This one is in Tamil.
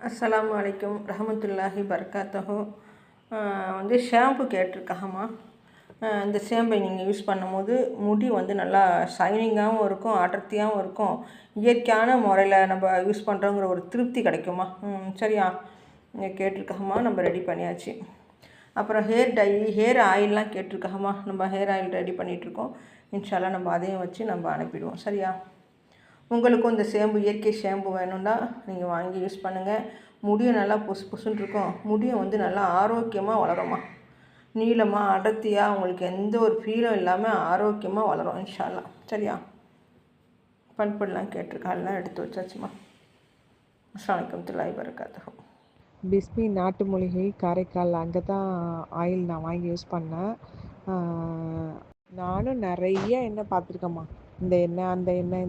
அஸ்ஸலாமு அலைக்கும் ரஹமத்துல்லாஹி பரக்காத்தஹு. வந்து ஷாம்பு கேட்டிருக்காங்கம்மா. இந்த ஷாம்பை நீங்கள் யூஸ் பண்ணும்போது முடி வந்து நல்லா ஷைனிங்காகவும் இருக்கும், அடர்த்தியாகவும் இருக்கும். இயற்கையான முறையில் நம்ம யூஸ் பண்ணுறோங்கிற ஒரு திருப்தி கிடைக்குமா. சரியா, நீங்கள் கேட்டிருக்காங்கம்மா, நம்ம ரெடி பண்ணியாச்சு. அப்புறம் ஹேர் ஆயிலெலாம் கேட்டிருக்காங்கம்மா. நம்ம ஹேர் ஆயில் ரெடி பண்ணிகிட்ருக்கோம். இன்ஷால்லா நம்ம அதையும் வச்சு நம்ம அனுப்பிடுவோம். சரியா, உங்களுக்கும் இந்த ஷாம்பு இயற்கை ஷாம்பு வேணும்னா நீங்கள் வாங்கி யூஸ் பண்ணுங்கள். முடியும் நல்லா புசுன்னு இருக்கும். முடியும் வந்து நல்லா ஆரோக்கியமாக வளரும்மா. நீளமாக அடர்த்தியாக உங்களுக்கு எந்த ஒரு ஃபீலும் இல்லாமல் ஆரோக்கியமாக வளரும் இன்ஷா அல்லாஹ். சரியா, பல்பெல்லாம் கேட்டிருக்காலாம் எடுத்து வச்சாச்சுமா. அஸ்ஸலாமு அலைக்கும் வரஹ்மத்துல்லாஹி வபரகாத்துஹு. பிஸ்மி நாட்டு மூலிகை காரைக்கால், அங்கே தான் ஆயில் நான் வாங்கி யூஸ் பண்ணேன். நானும் நிறைய எண்ணெய் பார்த்துருக்கேம்மா. இந்த எண்ணெய் அந்த எண்ணெய்